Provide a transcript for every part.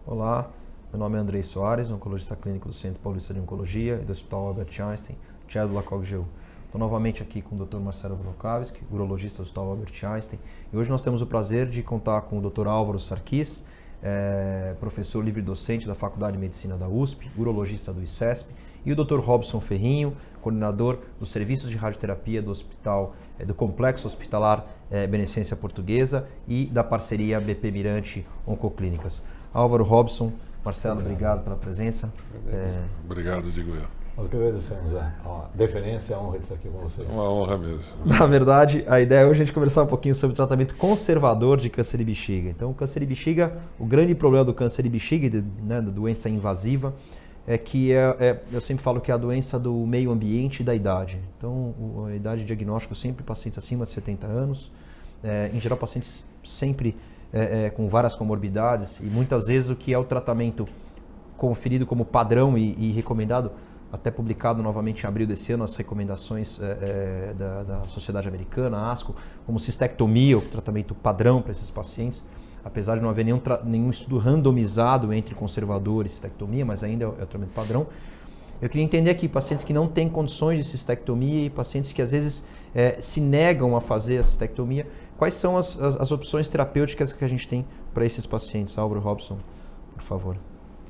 Olá, meu nome é Andrei Soares, oncologista clínico do Centro Paulista de Oncologia e do Hospital Albert Einstein, Cédula COG-GEU. Estou novamente aqui com o Dr. Marcelo Wrokawski, urologista do Hospital Albert Einstein, e hoje nós temos o prazer de contar com o Dr. Álvaro Sarkis, professor livre-docente da Faculdade de Medicina da USP, urologista do ICESP, e o Dr. Robson Ferrinho, coordenador dos serviços de radioterapia do Hospital, do Complexo Hospitalar Beneficência Portuguesa e da parceria BP Mirante Oncoclínicas. Álvaro, Robson, Marcelo, obrigado pela presença. Obrigado, digo eu. Nós que agradecemos a deferência e a honra de estar aqui com vocês. Uma honra mesmo. Na verdade, a ideia é hoje a gente conversar um pouquinho sobre o tratamento conservador de câncer de bexiga. Então, o câncer de bexiga, o grande problema do câncer de bexiga, da doença invasiva, é que eu sempre falo que é a doença do meio ambiente e da idade. Então, a idade de diagnóstico sempre pacientes acima de 70 anos, em geral pacientes sempre com várias comorbidades, e muitas vezes o que é o tratamento conferido como padrão e recomendado, até publicado novamente em abril desse ano, as recomendações da Sociedade Americana, ASCO, como cistectomia, o tratamento padrão para esses pacientes, apesar de não haver nenhum estudo randomizado entre conservador e cistectomia, mas ainda é o tratamento padrão. Eu queria entender aqui pacientes que não têm condições de cistectomia e pacientes que às vezes se negam a fazer a cistectomia. Quais são as opções terapêuticas que a gente tem para esses pacientes? Álvaro, Robson, por favor.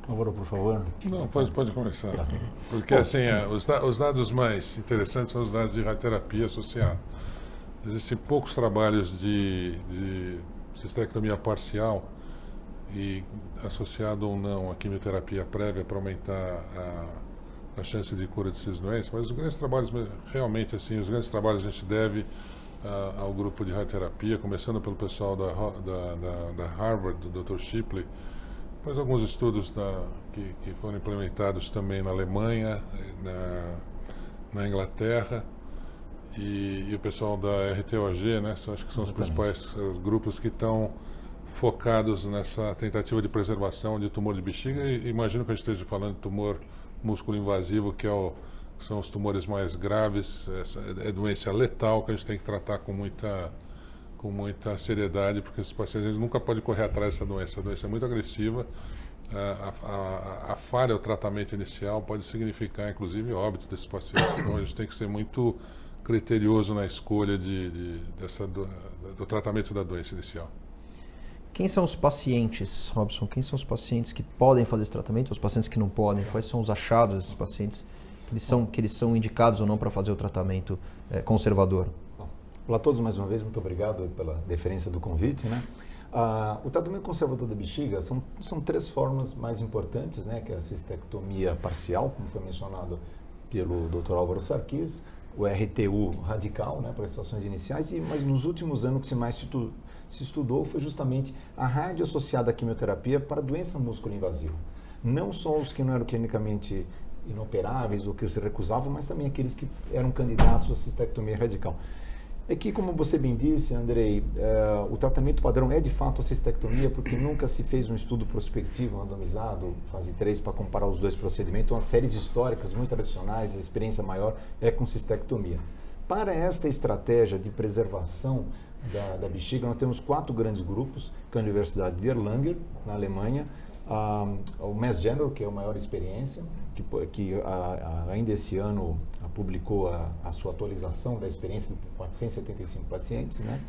Álvaro, por favor. Não, pode começar. Porque assim, os dados mais interessantes são os dados de radioterapia associada. Existem poucos trabalhos de cistectomia parcial e associado ou não à quimioterapia prévia para aumentar a chance de cura dessas doenças, mas os grandes trabalhos, realmente assim, os grandes trabalhos a gente deve ao grupo de radioterapia, começando pelo pessoal da Harvard, do Dr. Shipley, depois alguns estudos que foram implementados também na Alemanha, na Inglaterra, e o pessoal da RTOG, né? Acho que são os principais grupos que estão focados nessa tentativa de preservação de tumor de bexiga, e imagino que a gente esteja falando de tumor músculo invasivo, que são os tumores mais graves, é doença letal que a gente tem que tratar com muita seriedade, porque esses pacientes nunca podem correr atrás dessa doença. A doença é muito agressiva, a falha do tratamento inicial pode significar, inclusive, óbito desses pacientes. Então, a gente tem que ser muito criterioso na escolha do tratamento da doença inicial. Quem são os pacientes, Robson? Quem são os pacientes que podem fazer esse tratamento, os pacientes que não podem? Quais são os achados desses pacientes que eles são indicados ou não para fazer o tratamento conservador? Olá a todos mais uma vez, muito obrigado pela deferência do convite, né? O tratamento conservador da bexiga são três formas mais importantes, né? Que é a cistectomia parcial, como foi mencionado pelo Dr. Álvaro Sarkis, o RTU radical, né, para as situações iniciais, mas nos últimos anos o que mais se estudou foi justamente a rádio associada à quimioterapia para doença músculo-invasiva. Não só os que não eram clinicamente inoperáveis ou que se recusavam, mas também aqueles que eram candidatos à cistectomia radical. É que, como você bem disse, Andrei, o tratamento padrão é de fato a cistectomia, porque nunca se fez um estudo prospectivo, randomizado, fase 3, para comparar os dois procedimentos. Então, as séries históricas muito tradicionais, a experiência maior é com cistectomia. Para esta estratégia de preservação da bexiga, nós temos 4 grandes grupos, que é a Universidade de Erlangen, na Alemanha, o Mass General, que é a maior experiência, que ainda esse ano publicou a sua atualização da experiência de 475 pacientes, né?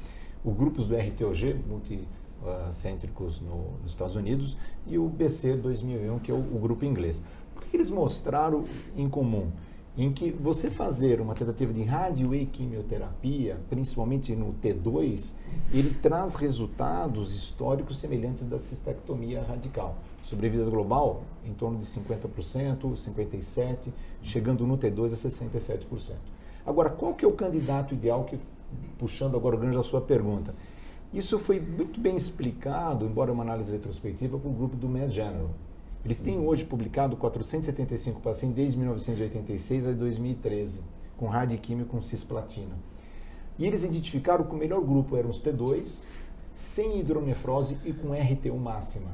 O grupos do RTOG, multicêntricos nos Estados Unidos, e o BC 2001, que é o grupo inglês. O que eles mostraram em comum? Em que você fazer uma tentativa de radio e quimioterapia, principalmente no T2, ele traz resultados históricos semelhantes da cistectomia radical. Sobrevida global, em torno de 50%, 57%, chegando no T2 a 67%. Agora, qual que é o candidato ideal, puxando agora o gancho da sua pergunta? Isso foi muito bem explicado, embora uma análise retrospectiva, com o grupo do Mass General. Eles têm hoje publicado 475 pacientes desde 1986 a 2013, com radioquímio com cisplatina. E eles identificaram que o melhor grupo eram os T2, sem hidronefrose e com RTU máxima.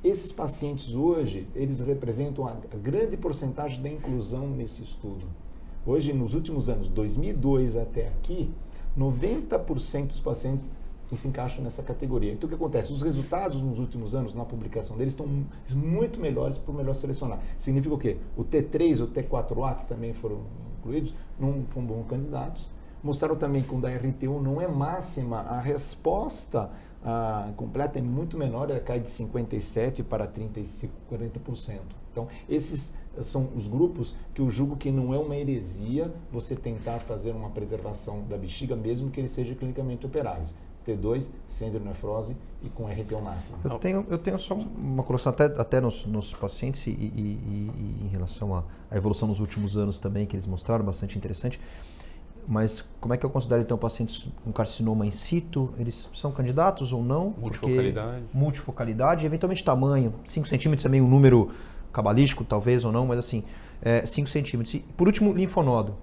Esses pacientes hoje, eles representam a grande porcentagem da inclusão nesse estudo. Hoje, nos últimos anos, 2002 até aqui, 90% dos pacientes se encaixam nessa categoria. Então, o que acontece? Os resultados nos últimos anos, na publicação deles, estão muito melhores para o melhor selecionar. Significa o quê? O T3 ou T4A, que também foram incluídos, não foram bons candidatos. Mostraram também que com da RTU não é máxima, a resposta completa é muito menor, ela cai de 57% para 35%, 40%. Então, esses são os grupos que eu julgo que não é uma heresia você tentar fazer uma preservação da bexiga, mesmo que ele seja clinicamente operável. T2, sem hidronefrose e com RTU máximo. Eu tenho só uma colocação até nos pacientes e em relação à evolução nos últimos anos também, que eles mostraram, bastante interessante. Mas como é que eu considero, então, pacientes com carcinoma in situ? Eles são candidatos ou não? Multifocalidade. Multifocalidade, eventualmente tamanho. 5 centímetros é meio um número cabalístico, talvez, ou não, mas assim, 5 centímetros. E, por último, linfonodo.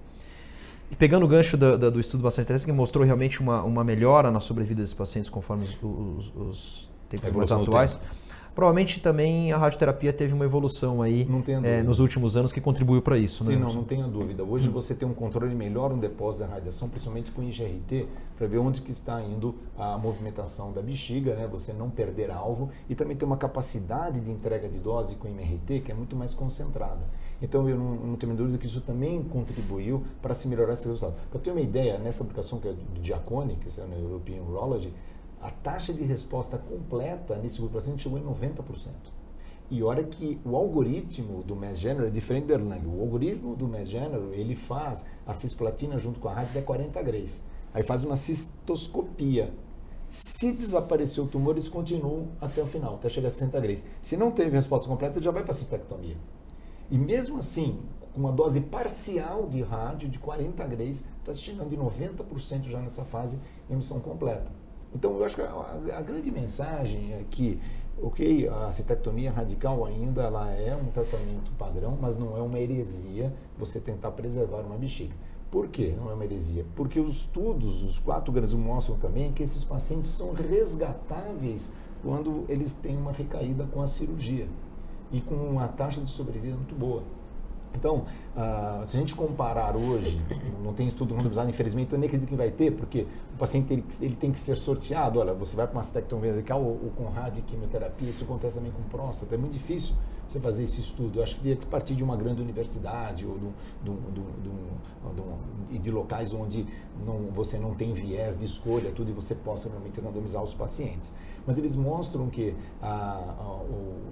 E pegando o gancho do estudo bastante interessante, que mostrou realmente uma melhora na sobrevida desses pacientes conforme os tempos atuais. Provavelmente também a radioterapia teve uma evolução aí nos últimos anos que contribuiu para isso. Sim, né? não tenha dúvida. Hoje você tem um controle melhor no depósito da radiação, principalmente com IGRT, para ver onde que está indo a movimentação da bexiga, né? Você não perder alvo, e também tem uma capacidade de entrega de dose com MRT que é muito mais concentrada. Então eu não tenho dúvida que isso também contribuiu para se melhorar esse resultado. Para eu ter uma ideia, nessa aplicação que é do Giacconi, que é na European Urology, a taxa de resposta completa nesse grupo paciente chegou em 90%. E olha que o algoritmo do Mass General é diferente do Erlang. O algoritmo do Mass General, ele faz a cisplatina junto com a rádio até 40 graus. Aí faz uma cistoscopia. Se desapareceu o tumor, eles continuam até o final, até chegar a 60 graus. Se não teve resposta completa, ele já vai para a cistectomia. E mesmo assim, com uma dose parcial de rádio de 40 graus, está chegando em 90% já nessa fase de emissão completa. Então, eu acho que a grande mensagem é que, a cistectomia radical ainda ela é um tratamento padrão, mas não é uma heresia você tentar preservar uma bexiga. Por quê? Não é uma heresia? Porque os estudos, os 4 grandes mostram também que esses pacientes são resgatáveis quando eles têm uma recaída com a cirurgia e com uma taxa de sobrevida muito boa. Então, se a gente comparar hoje, não tem estudo randomizado, infelizmente, eu nem acredito que vai ter, porque o paciente ele tem que ser sorteado. Olha, você vai para uma cistectomia radical ou com rádio e quimioterapia, isso acontece também com próstata. É muito difícil você fazer esse estudo. Eu acho que teria que partir de uma grande universidade ou de locais onde você não tem viés de escolha, tudo, e você possa realmente randomizar os pacientes. Mas eles mostram que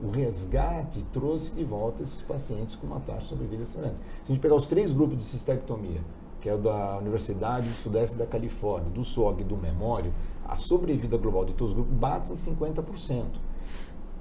o resgate trouxe de volta esses pacientes com uma taxa de sobrevida semelhante. Se a gente pegar os 3 grupos de cistectomia, que é o da Universidade do Sudeste da Califórnia, do SOG e do Memório, a sobrevida global de todos os grupos bate em 50%.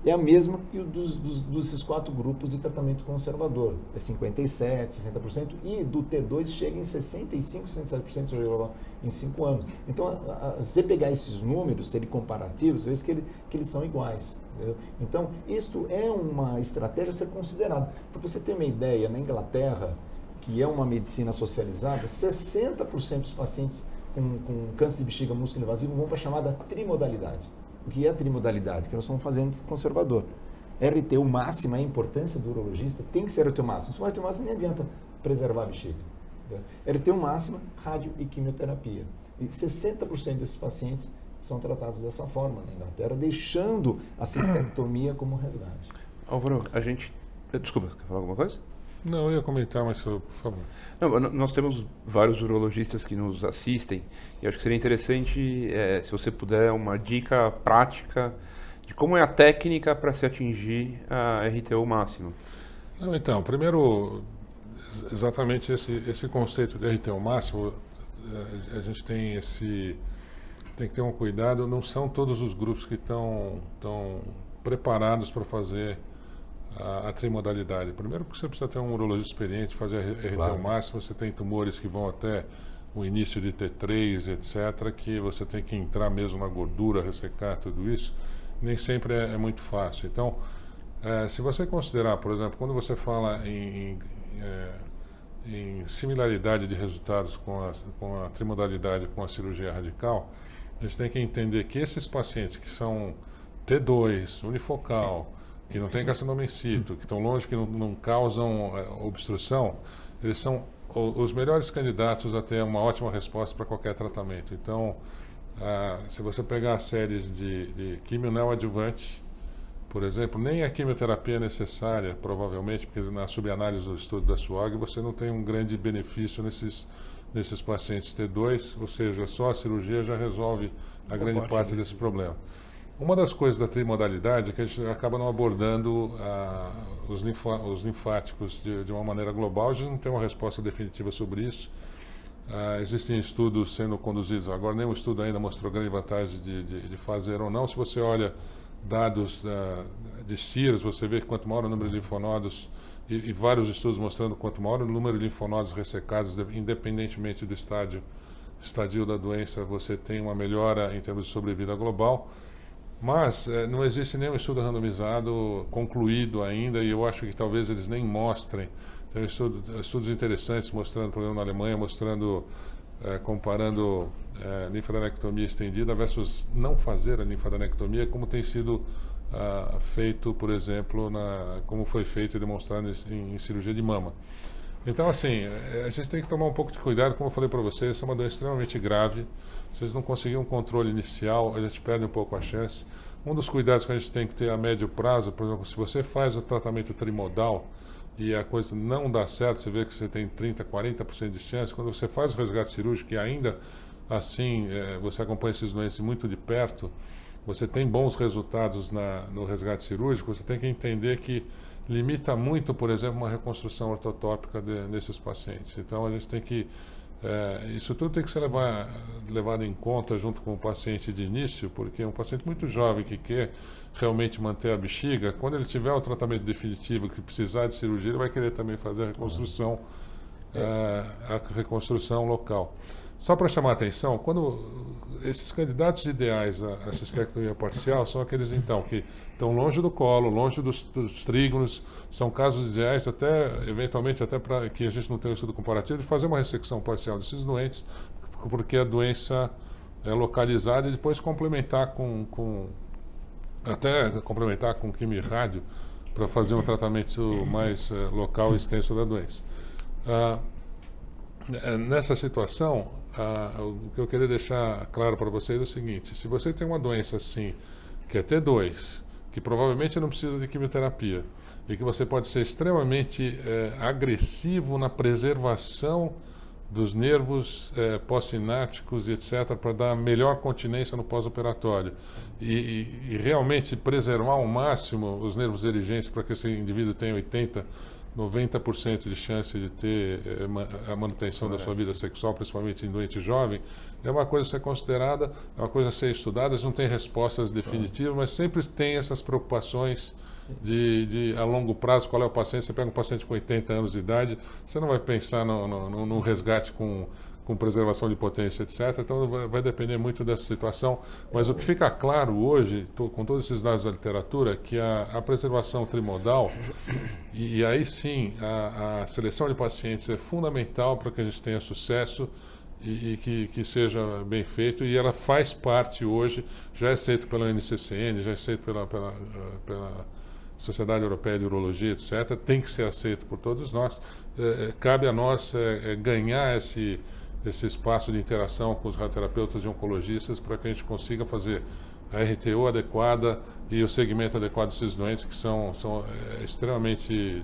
É a mesma que desses 4 grupos de tratamento conservador. É 57%, 60%, e do T2 chega em 65%, 67% em 5 anos. Então, se você pegar esses números, serem comparativos, você vê que eles são iguais. Entendeu? Então, isto é uma estratégia a ser considerada. Para você ter uma ideia, na Inglaterra, que é uma medicina socializada, 60% dos pacientes com câncer de bexiga músculo invasivo vão para a chamada trimodalidade. O que é a trimodalidade? Que nós estamos fazendo conservador. RTU máxima, a importância do urologista tem que ser RTU máxima. Se for RTU máxima, nem adianta preservar a bexiga. RTU máxima, rádio e quimioterapia. E 60% desses pacientes são tratados dessa forma na Inglaterra, deixando a cistectomia como resgate. Álvaro, desculpa, quer falar alguma coisa? Não, eu ia comentar, mas por favor. Não, nós temos vários urologistas que nos assistem e acho que seria interessante, se você puder, uma dica prática de como é a técnica para se atingir a RTU máxima. Não, então, primeiro, exatamente esse conceito de RTU máximo, a gente tem que ter um cuidado, não são todos os grupos que estão preparados para fazer a trimodalidade. Primeiro porque você precisa ter um urologista experiente, fazer a RTU máximo, você tem tumores que vão até o início de T3, etc., que você tem que entrar mesmo na gordura, ressecar tudo isso, nem sempre é muito fácil. Então, se você considerar, por exemplo, quando você fala em em similaridade de resultados com a trimodalidade, com a cirurgia radical, a gente tem que entender que esses pacientes que são T2, unifocal, que não tem carcinoma in situ, que estão longe, que não causam obstrução, eles são os melhores candidatos a ter uma ótima resposta para qualquer tratamento. Então, se você pegar as séries de quimio neoadjuvante, por exemplo, nem a quimioterapia é necessária, provavelmente, porque na subanálise do estudo da SWOG você não tem um grande benefício nesses pacientes T2, ou seja, só a cirurgia já resolve a grande parte desse problema. Uma das coisas da trimodalidade é que a gente acaba não abordando os linfáticos de uma maneira global. A gente não tem uma resposta definitiva sobre isso. Existem estudos sendo conduzidos, agora nenhum estudo ainda mostrou grande vantagem de fazer ou não. Se você olha dados de CIRS, você vê que quanto maior o número de linfonodos, e vários estudos mostrando quanto maior o número de linfonodos ressecados, independentemente do estadio da doença, você tem uma melhora em termos de sobrevida global. Mas não existe nenhum estudo randomizado concluído ainda, e eu acho que talvez eles nem mostrem. Tem estudos interessantes mostrando, por exemplo, na Alemanha, comparando linfadenectomia estendida versus não fazer a linfadenectomia, como tem sido feito, por exemplo, como foi feito e demonstrado em cirurgia de mama. Então, assim, a gente tem que tomar um pouco de cuidado, como eu falei para vocês, essa é uma doença extremamente grave. Se vocês não conseguirem um controle inicial, a gente perde um pouco a chance. Um dos cuidados que a gente tem que ter a médio prazo, por exemplo, se você faz o tratamento trimodal e a coisa não dá certo, você vê que você tem 30%, 40% de chance, quando você faz o resgate cirúrgico e ainda assim você acompanha esses doentes muito de perto, você tem bons resultados no resgate cirúrgico, você tem que entender que limita muito, por exemplo, uma reconstrução ortotópica nesses pacientes. Então a gente tem que isso tudo tem que ser levado em conta junto com o paciente de início, porque um paciente muito jovem que quer realmente manter a bexiga, quando ele tiver o tratamento definitivo, que precisar de cirurgia, ele vai querer também fazer a reconstrução local. Só para chamar a atenção, quando esses candidatos ideais à cistectomia parcial são aqueles, então, que estão longe do colo, longe dos trígonos, são casos ideais, eventualmente, até para que a gente não tenha um estudo comparativo, de fazer uma ressecção parcial desses doentes, porque a doença é localizada, e depois complementar com quimio e rádio, para fazer um tratamento mais local e extenso da doença. Nessa situação, o que eu queria deixar claro para vocês é o seguinte: se você tem uma doença assim, que é T2, que provavelmente não precisa de quimioterapia, e que você pode ser extremamente agressivo na preservação dos nervos pós-sinápticos, etc., para dar melhor continência no pós-operatório, e realmente preservar ao máximo os nervos dirigentes para que esse indivíduo tenha 90% de chance de ter a manutenção da sua vida sexual, principalmente em doente jovem, é uma coisa a ser considerada, é uma coisa a ser estudada. Não tem respostas definitivas, mas sempre tem essas preocupações a longo prazo. Qual é o paciente? Você pega um paciente com 80 anos de idade, você não vai pensar no resgate com preservação de potência, etc. Então vai depender muito dessa situação. Mas o que fica claro hoje, com todos esses dados da literatura, é que a preservação trimodal, e aí sim a seleção de pacientes é fundamental para que a gente tenha sucesso e que seja bem feito, e ela faz parte hoje, já é aceito pela NCCN, já é aceito pela Sociedade Europeia de Urologia, etc. Tem que ser aceito por todos nós. Cabe a nós ganhar esse espaço de interação com os radioterapeutas e oncologistas para que a gente consiga fazer a RTO adequada e o segmento adequado desses doentes que são extremamente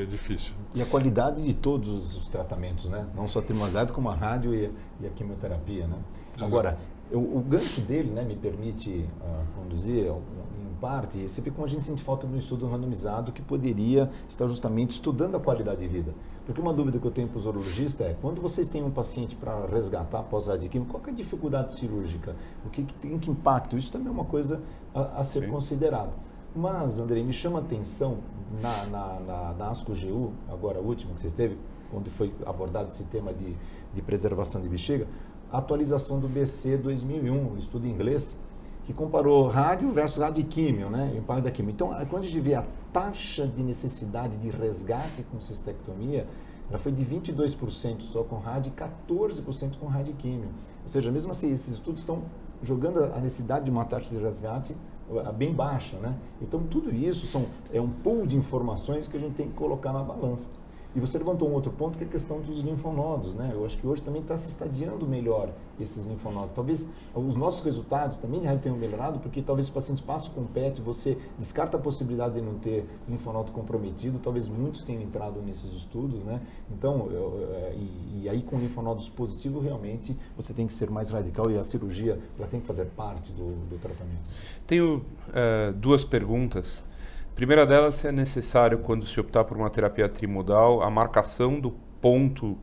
difíceis. E a qualidade de todos os tratamentos, né? Não só a trimodalidade, como a rádio e a quimioterapia, né? Exato. Agora, o gancho dele, né, me permite conduzir, em parte, sempre como a gente sente falta de um estudo randomizado que poderia estar justamente estudando a qualidade de vida. Porque uma dúvida que eu tenho para os urologistas é, quando vocês têm um paciente para resgatar após a radioquímio, qual é a dificuldade cirúrgica? O que tem que impacto? Isso também é uma coisa a ser considerada. Mas, Andrei, me chama a atenção na ASCO-GU, agora a última que você teve, onde foi abordado esse tema de preservação de bexiga, a atualização do BC 2001, um estudo em inglês, que comparou rádio versus radioquímio, né? O impacto da químio. Então, quando a gente vê a taxa de necessidade de resgate com cistectomia, ela foi de 22% só com rádio e 14% com rádio e químio. Ou seja, mesmo assim, esses estudos estão jogando a necessidade de uma taxa de resgate bem baixa, né? Então, tudo isso é um pool de informações que a gente tem que colocar na balança. E você levantou um outro ponto, que é a questão dos linfonodos, né? Eu acho que hoje também está se estadiando melhor esses linfonodos. Talvez os nossos resultados também tenham melhorado, porque talvez os pacientes passam com PET, você descarta a possibilidade de não ter linfonodo comprometido, talvez muitos tenham entrado nesses estudos, né? Então, e aí com linfonodos positivos, realmente, você tem que ser mais radical e a cirurgia ela tem que fazer parte do tratamento. Tenho 2 perguntas. A primeira delas, se é necessário, quando se optar por uma terapia trimodal, a marcação do ponto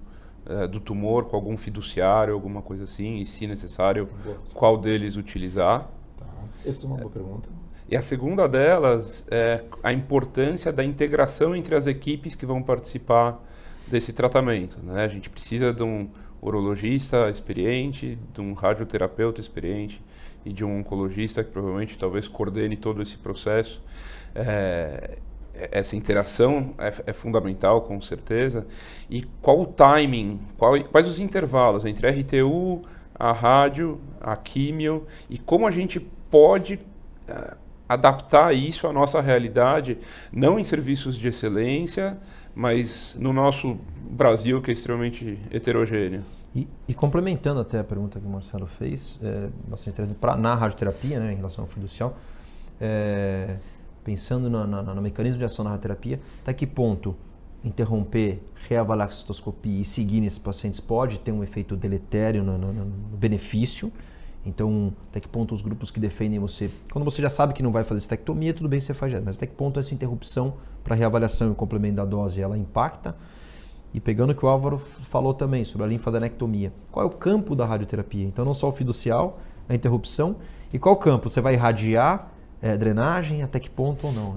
do tumor com algum fiduciário, alguma coisa assim, e se necessário, qual deles utilizar? Tá. Essa é uma boa pergunta. E a segunda delas é a importância da integração entre as equipes que vão participar desse tratamento, né? A gente precisa de um urologista experiente, de um radioterapeuta experiente e de um oncologista que provavelmente talvez coordene todo esse processo. Essa interação é fundamental, com certeza. E qual o timing, quais os intervalos entre a RTU, a rádio, a químio, e como a gente pode adaptar isso à nossa realidade, não em serviços de excelência, mas no nosso Brasil, que é extremamente heterogêneo. E complementando até a pergunta que o Marcelo fez, bastante interessante, na radioterapia, né, em relação ao fiducial, pensando no mecanismo de ação da radioterapia, até que ponto interromper, reavaliar a cistoscopia e seguir nesses pacientes pode ter um efeito deletério no benefício. Então, até que ponto os grupos que defendem você, quando você já sabe que não vai fazer cistectomia, tudo bem, você faz, mas até que ponto essa interrupção para reavaliação e complemento da dose, ela impacta? E pegando o que o Álvaro falou também sobre a linfadenectomia, qual é o campo da radioterapia? Então, não só o fiducial, a interrupção, e qual campo? Você vai irradiar, drenagem, até que ponto ou não?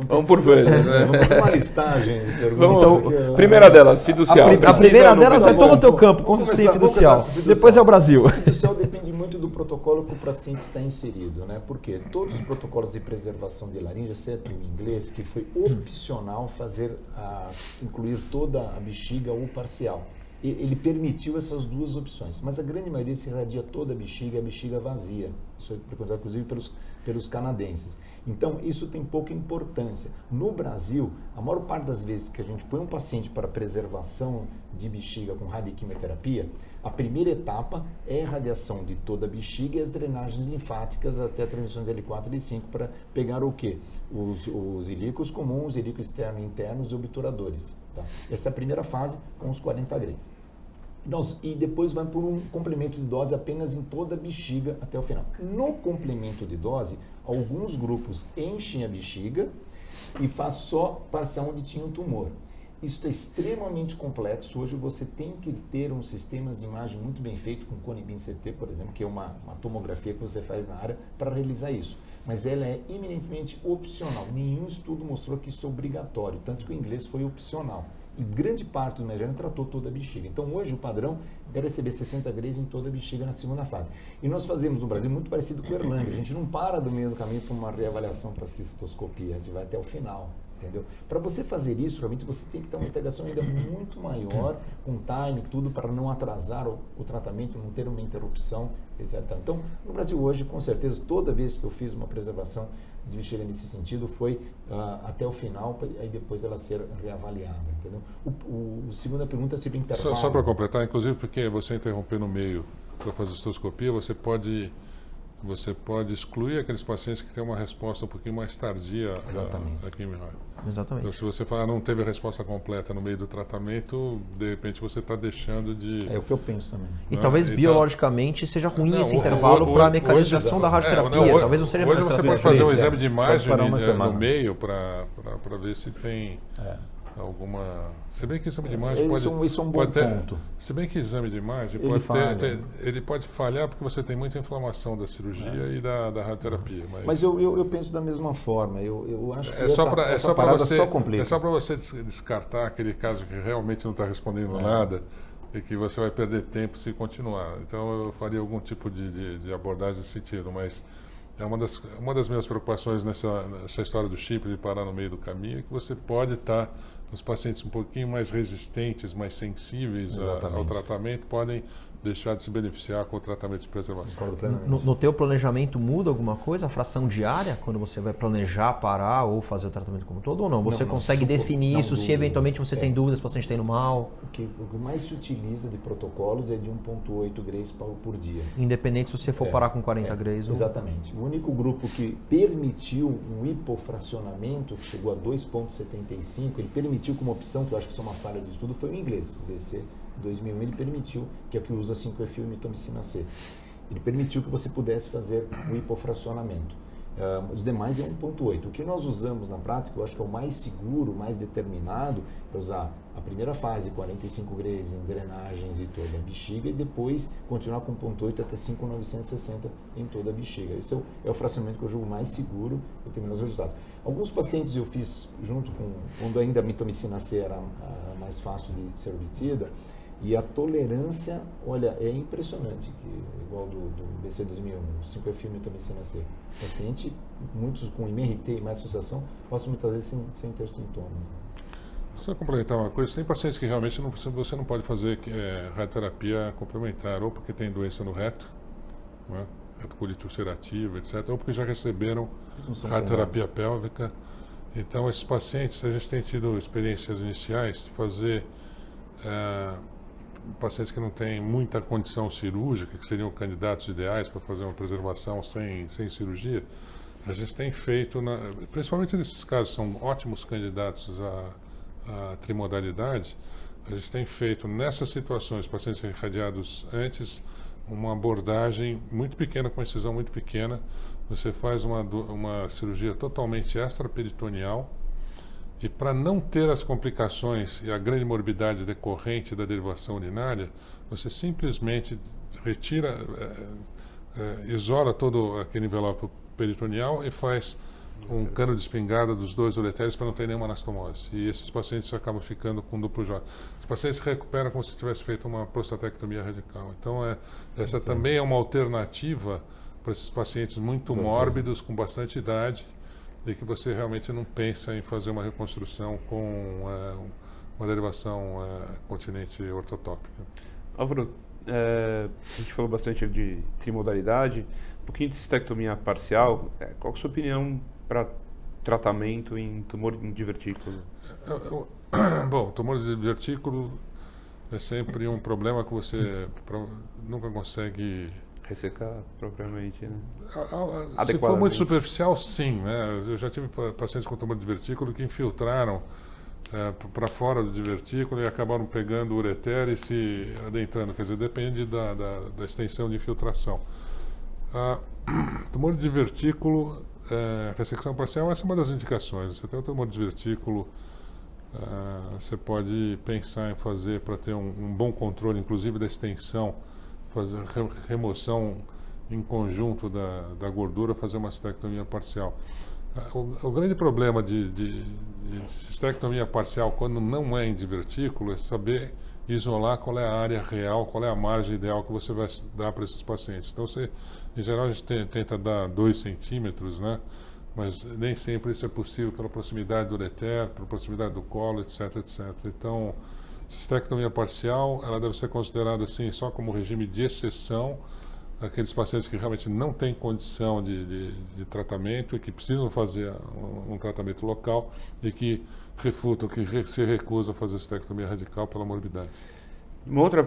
Vamos por vezes, né? Vamos fazer uma listagem de perguntas. Então, primeira delas, fiducial. A primeira delas é todo o teu campo, como sem fiducial. Depois é o Brasil. O fiducial depende muito do protocolo que o paciente está inserido, né? Porque todos os protocolos de preservação de laringe, exceto o inglês, que foi opcional incluir toda a bexiga ou parcial. Ele permitiu essas duas opções, mas a grande maioria se irradia toda a bexiga vazia. Isso é preconizado, inclusive, pelos canadenses. Então, isso tem pouca importância. No Brasil, a maior parte das vezes que a gente põe um paciente para preservação de bexiga com radioquimioterapia, a primeira etapa é a irradiação de toda a bexiga e as drenagens linfáticas até transições L4 e L5 para pegar o quê? Os ilíquos comuns, ilíquos externos e internos e obturadores. Tá? Essa é a primeira fase com os 40 graus. E depois vai por um complemento de dose apenas em toda a bexiga até o final. No complemento de dose, alguns grupos enchem a bexiga e faz só parcial onde tinha o tumor. Isso é extremamente complexo. Hoje você tem que ter um sistema de imagem muito bem feito, com Conibin CT, por exemplo, que é uma tomografia que você faz na área para realizar isso. Mas ela é eminentemente opcional. Nenhum estudo mostrou que isso é obrigatório, tanto que o inglês foi opcional. E grande parte do Megênio tratou toda a bexiga. Então, hoje, o padrão é receber 60 grays em toda a bexiga na segunda fase. E nós fazemos no Brasil muito parecido com o Erlang. A gente não para do meio do caminho para uma reavaliação para cistoscopia. A gente vai até o final, entendeu? Para você fazer isso, realmente, você tem que ter uma integração ainda muito maior, com time, tudo, para não atrasar o tratamento, não ter uma interrupção, etc. Então, no Brasil hoje, com certeza, toda vez que eu fiz uma preservação de bexiga nesse sentido, foi até o final, aí depois ela ser reavaliada, entendeu? A segunda pergunta é sobre intervalo. Só para completar, inclusive, porque você interromper no meio para fazer cistoscopia, você pode excluir aqueles pacientes que têm uma resposta um pouquinho mais tardia à quimioterapia. Exatamente. Então, se você falar não teve a resposta completa no meio do tratamento, de repente você está deixando de... É o que eu penso também. E talvez biologicamente seja ruim esse intervalo para a mecanização da radioterapia. Talvez não seja hoje você pode fazer um exame de imagem no meio para ver se tem alguma... Se bem que exame de imagem isso é um bom ponto. Se bem que exame de imagem ele pode falhar porque você tem muita inflamação da cirurgia e da radioterapia. Mas eu penso da mesma forma. Eu acho que só para você descartar aquele caso que realmente não está respondendo nada e que você vai perder tempo se continuar. Então eu faria algum tipo de abordagem nesse sentido, mas é uma das minhas preocupações nessa história do chip de parar no meio do caminho, é que você pode estar, os pacientes um pouquinho mais resistentes, mais sensíveis ao tratamento, podem deixar de se beneficiar com o tratamento de preservação. Concordo plenamente. No teu planejamento muda alguma coisa? A fração diária, quando você vai planejar parar ou fazer o tratamento como um todo, ou não? Você consegue definir isso se eventualmente você tem dúvidas, o paciente está indo mal? O que mais se utiliza de protocolos é de 1,8 grays por dia. Independente se você for parar com 40 grays. Exatamente. O único grupo que permitiu um hipofracionamento, que chegou a 2,75, ele permitiu como opção, que eu acho que isso é uma falha de estudo, foi o inglês, o DC 2001, ele permitiu, que é o que usa 5-FU e mitomicina C. Ele permitiu que você pudesse fazer o hipofracionamento. Os demais é 1,8. O que nós usamos na prática, eu acho que é o mais seguro, mais determinado, é usar a primeira fase, 45 grays, em drenagens e toda a bexiga, e depois continuar com 1,8 até 5,960 em toda a bexiga. Esse é o fracionamento que eu julgo mais seguro para ter melhores resultados. Alguns pacientes eu fiz junto com, quando ainda a mitomicina C era mais fácil de ser obtida, e a tolerância, olha, é impressionante, igual do BC 2001, 5-FU mitomicina C. Paciente, muitos com MRT e mais associação, passam muitas vezes sem ter sintomas. Né? Só complementar uma coisa, tem pacientes que realmente você não pode fazer radioterapia complementar, ou porque tem doença no reto, né? Retocolite ulcerativa, etc., ou porque já receberam radioterapia pélvica. Então, esses pacientes, a gente tem tido experiências iniciais de fazer pacientes que não têm muita condição cirúrgica, que seriam candidatos ideais para fazer uma preservação sem cirurgia. A gente tem feito, principalmente nesses casos, são ótimos candidatos à trimodalidade, a gente tem feito nessas situações, pacientes irradiados antes, uma abordagem muito pequena, com incisão muito pequena. Você faz uma cirurgia totalmente extraperitoneal, e para não ter as complicações e a grande morbidade decorrente da derivação urinária, você simplesmente retira, isola todo aquele envelope peritoneal e faz um cano de espingarda dos dois uretérios para não ter nenhuma anastomose. E esses pacientes acabam ficando com duplo J. Os pacientes se recuperam como se tivesse feito uma prostatectomia radical. Então, essa também é uma alternativa para esses pacientes muito mórbidos, com bastante idade, e que você realmente não pensa em fazer uma reconstrução com uma derivação continente ortotópica. Álvaro, a gente falou bastante de trimodalidade, um pouquinho de cistectomia parcial. Qual é a sua opinião para tratamento em tumor de divertículo? Bom, tumor de divertículo é sempre um problema que você nunca consegue ressecar propriamente, né? Se for muito superficial, sim, né? Eu já tive pacientes com tumor de divertículo que infiltraram para fora do divertículo e acabaram pegando o ureter e se adentrando. Quer dizer, depende da extensão de infiltração. Tumor de divertículo, ressecção parcial, essa é uma das indicações. Você tem um tumor de divertículo, você pode pensar em fazer para ter um bom controle, inclusive da extensão, fazer remoção em conjunto da gordura, fazer uma cistectomia parcial. O grande problema de cistectomia parcial, quando não é em divertículo, é saber isolar qual é a área real, qual é a margem ideal que você vai dar para esses pacientes. Então, em geral, a gente tenta dar 2 centímetros, né? Mas nem sempre isso é possível pela proximidade do ureter, pela proximidade do colo, etc, etc. Então, cistectomia parcial, ela deve ser considerada assim só como regime de exceção, aqueles pacientes que realmente não têm condição de tratamento e que precisam fazer um tratamento local e que refutam, que se recusam a fazer cistectomia radical pela morbidade. Uma outra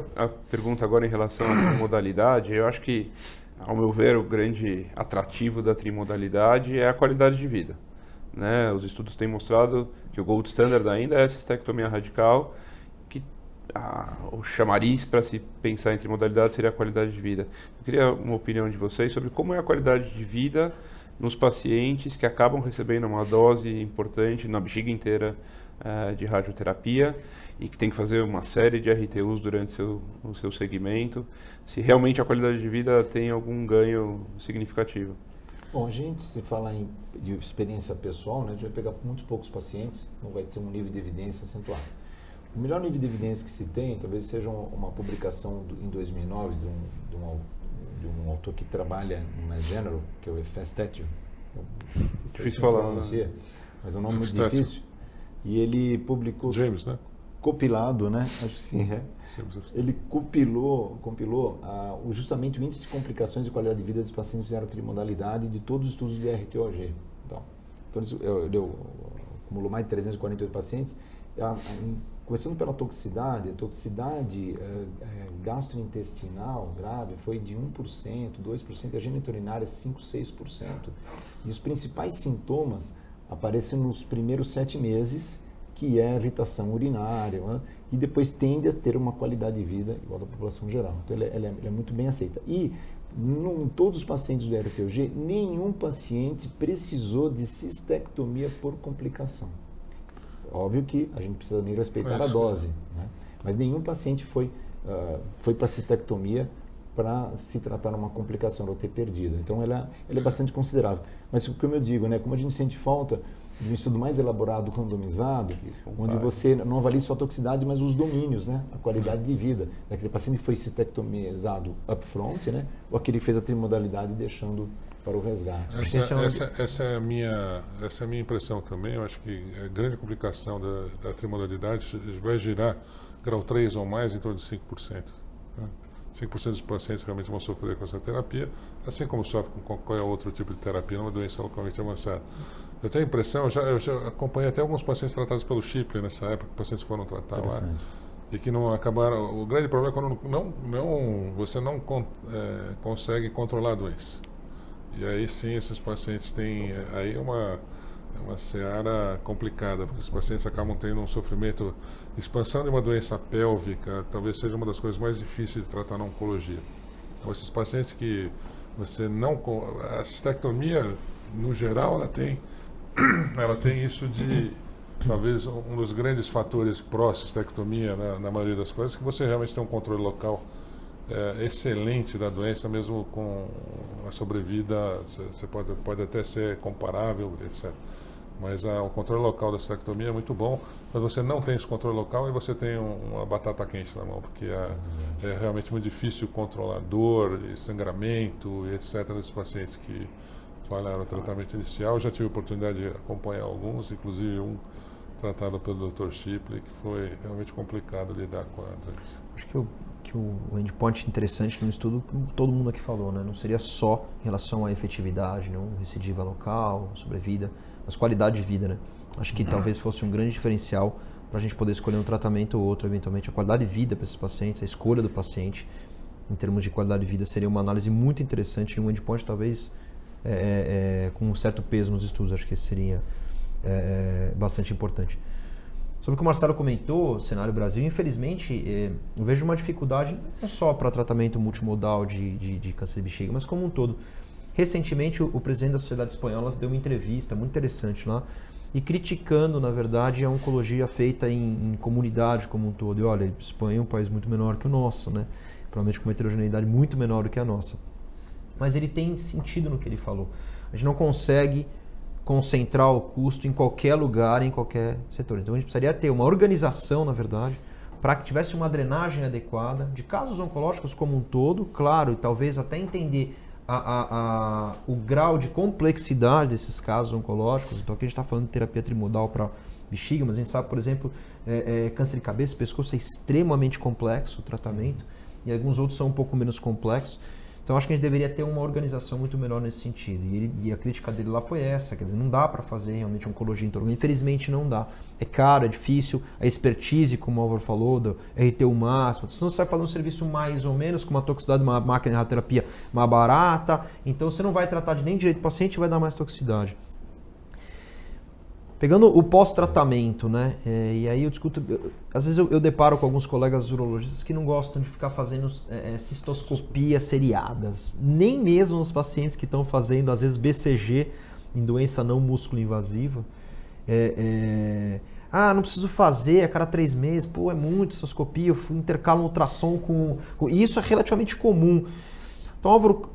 pergunta agora em relação à trimodalidade, eu acho que, ao meu ver, o grande atrativo da trimodalidade é a qualidade de vida, né? Os estudos têm mostrado que o gold standard ainda é a cistectomia radical, o chamariz para se pensar em trimodalidade seria a qualidade de vida. Eu queria uma opinião de vocês sobre como é a qualidade de vida nos pacientes que acabam recebendo uma dose importante na bexiga inteira de radioterapia e que tem que fazer uma série de RTUs durante o seu segmento, se realmente a qualidade de vida tem algum ganho significativo. Bom, a gente, se fala de experiência pessoal, né, a gente vai pegar muitos poucos pacientes, não vai ser um nível de evidência acentuado. O melhor nível de evidência que se tem, talvez seja uma publicação em 2009 de um de um autor que trabalha no Mass General, que é o Festetio. Difícil falar, né? Mas é um nome muito Festetio. difícil. E ele publicou... James, né? Compilado, né? Acho que sim, é. Ele compilou justamente o índice de complicações e qualidade de vida dos pacientes que fizeram trimodalidade de todos os estudos de RTOG. Então ele acumulou mais de 348 pacientes. Começando pela toxicidade, a toxicidade gastrointestinal grave foi de 1%, 2%, a geniturinária 5%, 6%. E os principais sintomas aparecem nos primeiros 7 meses, que é a irritação urinária, né? E depois tende a ter uma qualidade de vida igual da população geral. Então, ela é muito bem aceita. E, em todos os pacientes do RTOG, nenhum paciente precisou de cistectomia por complicação. Óbvio que a gente precisa nem respeitar a dose, né? Mas nenhum paciente foi para cistectomia para se tratar uma complicação ou ter perdido. Então, ela é bastante considerável. Mas, como eu digo, né, como a gente sente falta de um estudo mais elaborado, randomizado, onde você não avalia só a toxicidade, mas os domínios, né? A qualidade de vida daquele paciente que foi cistectomizado upfront, né? Ou aquele que fez a trimodalidade deixando para o resgate. Essa é a minha impressão também. Eu acho que a grande complicação da trimodalidade vai girar grau 3 ou mais em torno de 5%. Né? 5% dos pacientes realmente vão sofrer com essa terapia, assim como sofre com qualquer outro tipo de terapia numa doença localmente avançada. Eu tenho a impressão, eu já acompanhei até alguns pacientes tratados pelo Shipley nessa época, que pacientes foram tratar lá, e que não acabaram. O grande problema é quando você não consegue controlar a doença. E aí sim, esses pacientes têm aí uma seara complicada, porque os pacientes acabam tendo um sofrimento. Expansão de uma doença pélvica talvez seja uma das coisas mais difíceis de tratar na oncologia. Então, esses pacientes que você não... A cistectomia, no geral, ela tem isso de... Talvez um dos grandes fatores pró-cistectomia, na maioria das coisas, que você realmente tem um controle local excelente da doença, mesmo com a sobrevida, você pode até ser comparável, etc. Mas o controle local da cistectomia é muito bom, mas você não tem esse controle local e você tem uma batata quente na mão, porque é realmente muito difícil controlar dor, e sangramento, e etc. nesses pacientes que falharam no tratamento inicial. Eu já tive a oportunidade de acompanhar alguns, inclusive um tratado pelo Dr. Shipley, que foi realmente complicado lidar com a doença. Acho que o endpoint interessante no estudo, como todo mundo aqui falou, né? Não seria só em relação à efetividade, não recidiva local, sobrevida, mas qualidade de vida, né? Acho que talvez fosse um grande diferencial para a gente poder escolher um tratamento ou outro, eventualmente. A qualidade de vida para esses pacientes, a escolha do paciente, em termos de qualidade de vida, seria uma análise muito interessante e um endpoint talvez com um certo peso nos estudos. Acho que esse seria bastante importante. Sobre o que o Marcelo comentou, cenário Brasil, infelizmente, eu vejo uma dificuldade não só para tratamento multimodal de câncer de bexiga, mas como um todo. Recentemente, o presidente da Sociedade Espanhola deu uma entrevista muito interessante lá e criticando, na verdade, a oncologia feita em comunidade como um todo. E olha, a Espanha é um país muito menor que o nosso, né? Provavelmente com uma heterogeneidade muito menor do que a nossa. Mas ele tem sentido no que ele falou. A gente não consegue concentrar o custo em qualquer lugar, em qualquer setor. Então a gente precisaria ter uma organização, na verdade, para que tivesse uma drenagem adequada de casos oncológicos como um todo, claro, e talvez até entender o grau de complexidade desses casos oncológicos. Então aqui a gente está falando de terapia trimodal para bexiga, mas a gente sabe, por exemplo, câncer de cabeça, pescoço é extremamente complexo o tratamento, e alguns outros são um pouco menos complexos. Então acho que a gente deveria ter uma organização muito melhor nesse sentido. E a crítica dele lá foi essa, quer dizer, não dá para fazer realmente oncologia em torno. Infelizmente não dá. É caro, é difícil, a expertise, como o Álvaro falou, do RTU máximo. Senão você vai fazer um serviço mais ou menos, com uma toxicidade de uma máquina de radioterapia mais barata, então você não vai tratar nem direito o paciente e vai dar mais toxicidade. Pegando o pós-tratamento, né? E aí eu discuto, às vezes eu deparo com alguns colegas urologistas que não gostam de ficar fazendo cistoscopias seriadas. Nem mesmo os pacientes que estão fazendo, às vezes, BCG em doença não músculo-invasiva. Não preciso fazer a cada 3 meses, é muito cistoscopia, eu intercalo um ultrassom com... E isso é relativamente comum. Então, Álvaro,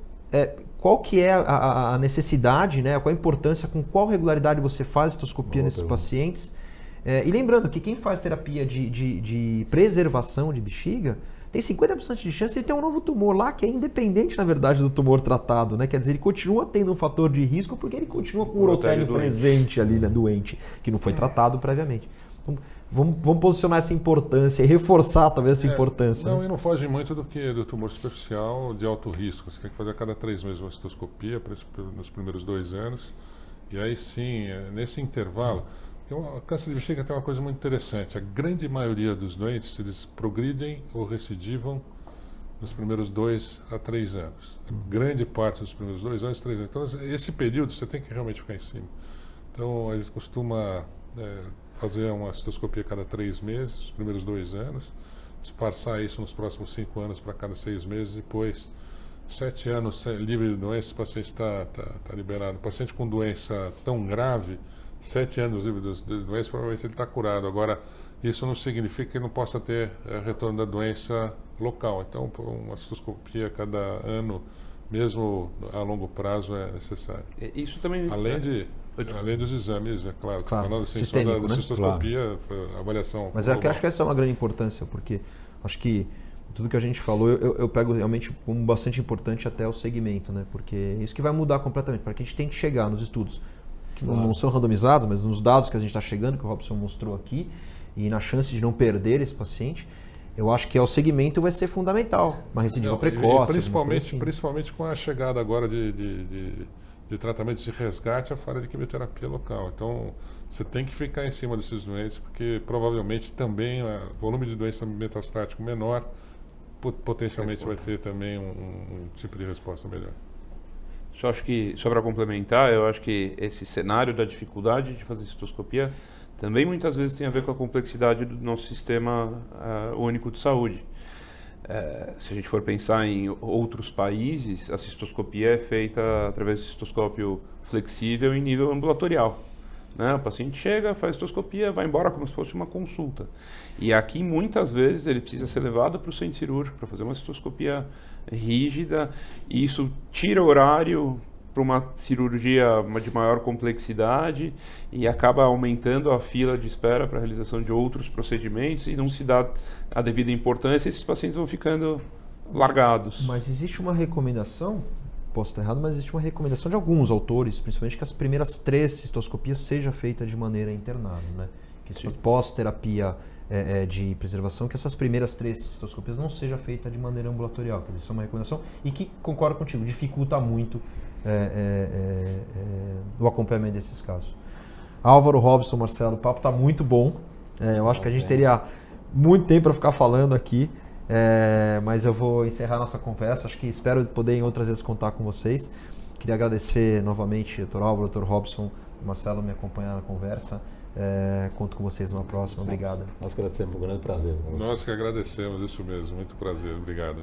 qual que é a necessidade, né? Qual a importância, com qual regularidade você faz cistoscopia nesses pacientes? E lembrando que quem faz terapia de preservação de bexiga tem 50% de chance de ter um novo tumor lá que é independente, na verdade, do tumor tratado, né? Quer dizer, ele continua tendo um fator de risco porque ele continua com o urotélio presente ali, né, doente, que não foi tratado previamente. Então, vamos posicionar essa importância e reforçar talvez essa importância. Não, né? e não foge muito do que do tumor superficial de alto risco. Você tem que fazer a cada 3 meses uma cistoscopia nos primeiros 2 anos. E aí sim, nesse intervalo, o câncer de bexiga tem uma coisa muito interessante. A grande maioria dos doentes, eles progridem ou recidivam nos primeiros 2 a 3 anos. A grande parte dos primeiros 2 anos, 3 anos. Então, esse período você tem que realmente ficar em cima. Então, eles costumam fazer uma cistoscopia a cada 3 meses, os primeiros 2 anos, esparçar isso nos próximos 5 anos para cada 6 meses, depois 7 anos livre de doença, o paciente está liberado. O paciente com doença tão grave, 7 anos livre de doença, provavelmente ele está curado. Agora, isso não significa que ele não possa ter retorno da doença local. Então, uma cistoscopia a cada ano, mesmo a longo prazo, é necessário. Isso também... Além dos exames, é claro. Falando assim, sistêmico, da né? cistoscopia, avaliação. Mas eu acho que essa é uma grande importância, porque acho que tudo que a gente falou, eu pego realmente como bastante importante até o segmento, né? Porque é isso que vai mudar completamente, para que a gente tente chegar nos estudos, que não são randomizados, mas nos dados que a gente está chegando, que o Robson mostrou aqui, e na chance de não perder esse paciente, eu acho que o segmento vai ser fundamental, uma recidiva precoce. Principalmente com a chegada agora de tratamentos de resgate fora de quimioterapia local. Então, você tem que ficar em cima desses doentes, porque provavelmente também o volume de doença metastático menor potencialmente vai ter também um tipo de resposta melhor. Só acho que, só para complementar, eu acho que esse cenário da dificuldade de fazer cistoscopia também muitas vezes tem a ver com a complexidade do nosso sistema único de saúde. Se a gente for pensar em outros países, a cistoscopia é feita através de cistoscópio flexível em nível ambulatorial. Né? O paciente chega, faz cistoscopia, vai embora como se fosse uma consulta. E aqui, muitas vezes, ele precisa ser levado para o centro cirúrgico para fazer uma cistoscopia rígida, e isso tira horário para uma cirurgia de maior complexidade e acaba aumentando a fila de espera para a realização de outros procedimentos e não se dá a devida importância, e esses pacientes vão ficando largados. Mas existe uma recomendação, posso estar errado, mas existe uma recomendação de alguns autores, principalmente que as primeiras 3 cistoscopias seja feita de maneira internada, né? Que pós-terapia de preservação, que essas primeiras 3 cistoscopias não seja feita de maneira ambulatorial, que isso é uma recomendação e que, concordo contigo, dificulta muito o acompanhamento desses casos. Álvaro, Robson, Marcelo, o papo está muito bom. Eu acho que a gente teria muito tempo para ficar falando aqui, mas eu vou encerrar nossa conversa. Acho que espero poder em outras vezes contar com vocês. Queria agradecer novamente, Dr. Álvaro, Dr. Robson, Marcelo, me acompanhar na conversa. Conto com vocês numa próxima. Obrigado. Nós agradecemos, um grande prazer. Nós que agradecemos, isso mesmo. Muito prazer. Obrigado.